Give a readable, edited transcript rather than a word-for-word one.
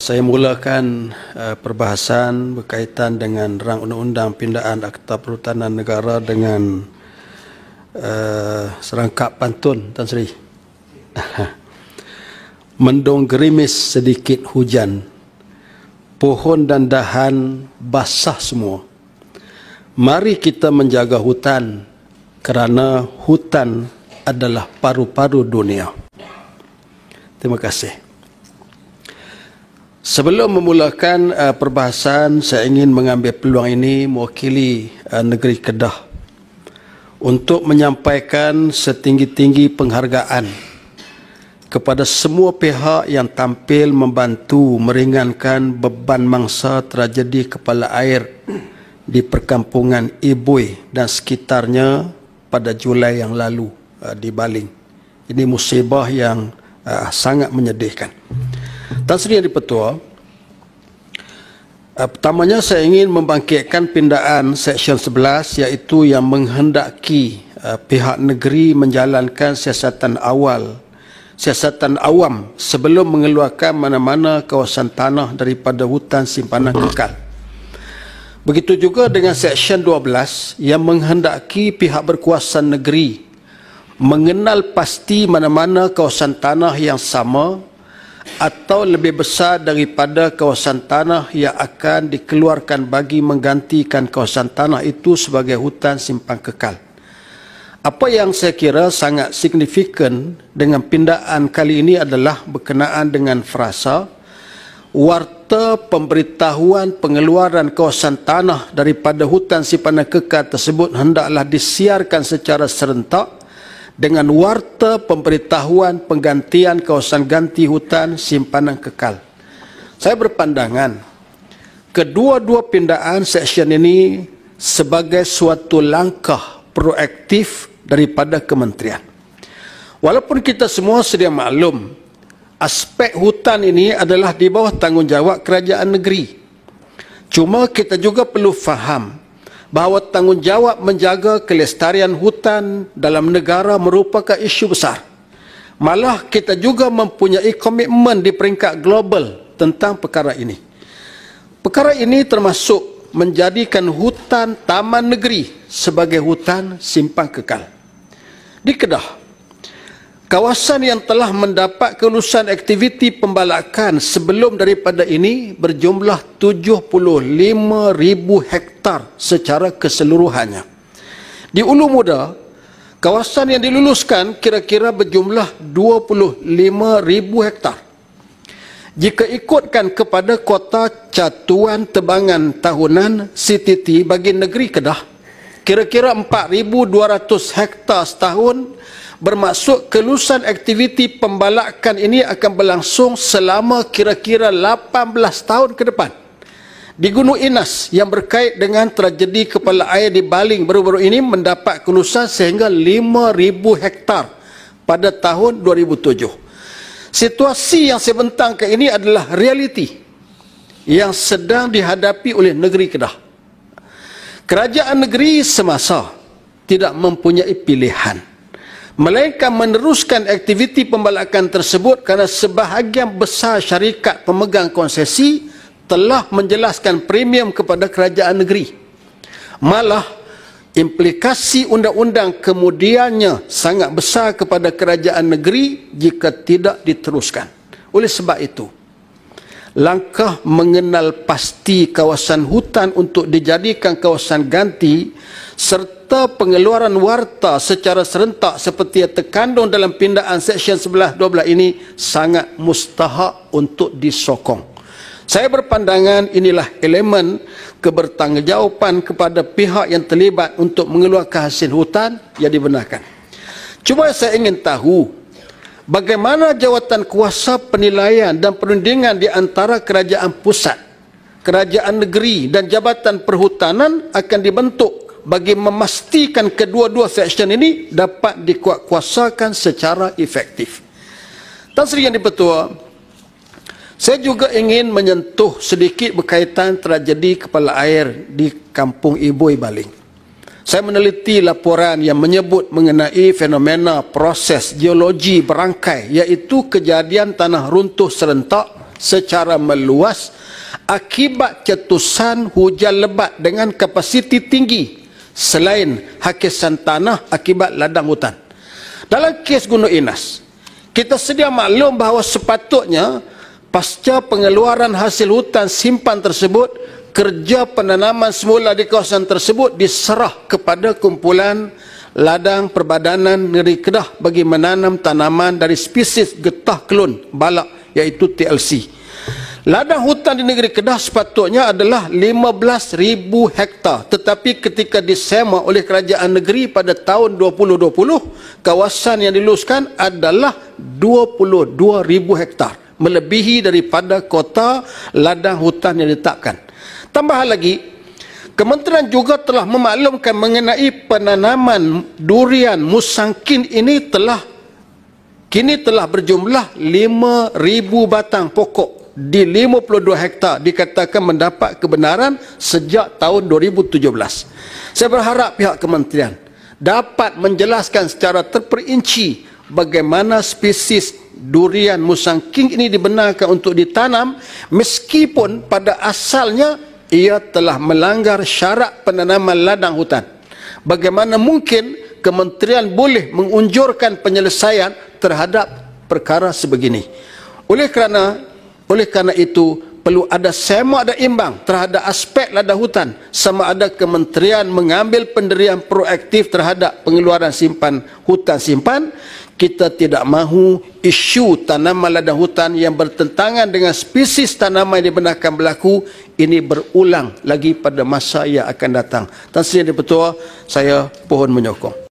Saya mulakan perbahasan berkaitan dengan rang undang-undang pindaan Akta Perhutanan Negara dengan serangkap pantun, Tan Sri. Mendung gerimis sedikit hujan, pohon dan dahan basah semua. Mari kita menjaga hutan, kerana hutan adalah paru-paru dunia. Terima kasih. Sebelum memulakan perbahasan, saya ingin mengambil peluang ini mewakili negeri Kedah untuk menyampaikan setinggi-tinggi penghargaan kepada semua pihak yang tampil membantu meringankan beban mangsa tragedi kepala air di perkampungan Ibui dan sekitarnya pada Julai yang lalu di Baling. Ini musibah yang sangat menyedihkan. Tan Sri Yang di-Pertua, pertamanya saya ingin membangkitkan pindaan Seksyen 11 iaitu yang menghendaki pihak negeri menjalankan siasatan awam sebelum mengeluarkan mana-mana kawasan tanah daripada hutan simpanan kekal. Begitu juga dengan Seksyen 12 yang menghendaki pihak berkuasa negeri mengenal pasti mana-mana kawasan tanah yang sama atau lebih besar daripada kawasan tanah yang akan dikeluarkan bagi menggantikan kawasan tanah itu sebagai hutan simpan kekal. Apa yang saya kira sangat signifikan dengan pindaan kali ini adalah berkenaan dengan frasa warta pemberitahuan pengeluaran kawasan tanah daripada hutan simpanan kekal tersebut hendaklah disiarkan secara serentak dengan warta pemberitahuan penggantian kawasan ganti hutan simpanan kekal. Saya berpandangan kedua-dua pindaan seksyen ini sebagai suatu langkah proaktif daripada kementerian. Walaupun kita semua sedia maklum, aspek hutan ini adalah di bawah tanggungjawab kerajaan negeri. Cuma kita juga perlu faham bahawa tanggungjawab menjaga kelestarian hutan dalam negara merupakan isu besar. Malah kita juga mempunyai komitmen di peringkat global tentang perkara ini. Perkara ini termasuk menjadikan hutan taman negeri sebagai hutan simpan kekal. Di Kedah, kawasan yang telah mendapat kelulusan aktiviti pembalakan sebelum daripada ini berjumlah 75,000 hektar secara keseluruhannya. Di Ulu Muda, kawasan yang diluluskan kira-kira berjumlah 25,000 hektar. Jika ikutkan kepada kuota catuan tebangan tahunan CTT bagi negeri Kedah, kira-kira 4,200 hektar setahun, bermaksud kelulusan aktiviti pembalakan ini akan berlangsung selama kira-kira 18 tahun ke depan. Di Gunung Inas yang berkait dengan tragedi kepala air di Baling baru-baru ini mendapat kelulusan sehingga 5,000 hektar pada tahun 2007. Situasi yang saya bentangkan ini adalah realiti yang sedang dihadapi oleh negeri Kedah. Kerajaan negeri semasa tidak mempunyai pilihan, melainkan meneruskan aktiviti pembalakan tersebut kerana sebahagian besar syarikat pemegang konsesi telah menjelaskan premium kepada kerajaan negeri. Malah, implikasi undang-undang kemudiannya sangat besar kepada kerajaan negeri jika tidak diteruskan. Oleh sebab itu, langkah mengenal pasti kawasan hutan untuk dijadikan kawasan ganti serta pengeluaran warta secara serentak seperti yang terkandung dalam pindaan Seksyen 11-12 ini sangat mustahak untuk disokong. Saya berpandangan inilah elemen kebertanggungjawaban kepada pihak yang terlibat untuk mengeluarkan hasil hutan yang dibenarkan. Cuma saya ingin tahu bagaimana jawatan kuasa penilaian dan perundingan di antara kerajaan pusat, kerajaan negeri dan jabatan perhutanan akan dibentuk bagi memastikan kedua-dua seksyen ini dapat dikuatkuasakan secara efektif. Tan Sri Yang di-Pertua, saya juga ingin menyentuh sedikit berkaitan tragedi kepala air di Kampung Ibui Baling. Saya meneliti laporan yang menyebut mengenai fenomena proses geologi berangkai, iaitu kejadian tanah runtuh serentak secara meluas akibat cetusan hujan lebat dengan kapasiti tinggi selain hakisan tanah akibat ladang hutan. Dalam kes Gunung Inas, kita sedia maklum bahawa sepatutnya pasca pengeluaran hasil hutan simpan tersebut, kerja penanaman semula di kawasan tersebut diserah kepada kumpulan ladang Perbadanan Negeri Kedah bagi menanam tanaman dari spesies getah kelun balak, iaitu TLC. Ladang hutan di negeri Kedah sepatutnya adalah 15,000 hektar, tetapi ketika disema oleh kerajaan negeri pada tahun 2020, kawasan yang diluluskan adalah 22,000 hektar, melebihi daripada kota ladang hutan yang ditetapkan. Tambahan lagi, Kementerian juga telah memaklumkan mengenai penanaman durian musangkin ini kini telah berjumlah 5,000 batang pokok di 52 hektar dikatakan mendapat kebenaran sejak tahun 2017. Saya berharap pihak kementerian dapat menjelaskan secara terperinci bagaimana spesies durian musangking ini dibenarkan untuk ditanam meskipun pada asalnya ia telah melanggar syarat penanaman ladang hutan. Bagaimana mungkin kementerian boleh mengunjurkan penyelesaian terhadap perkara sebegini? Oleh kerana itu, perlu ada semak dan imbang terhadap aspek ladang hutan, sama ada kementerian mengambil pendirian proaktif terhadap pengeluaran hutan simpan. Kita tidak mahu isu tanaman ladang hutan yang bertentangan dengan spesies tanaman yang dibenarkan berlaku ini berulang lagi pada masa yang akan datang. Tan Sri Yang di-Pertua, saya pohon menyokong.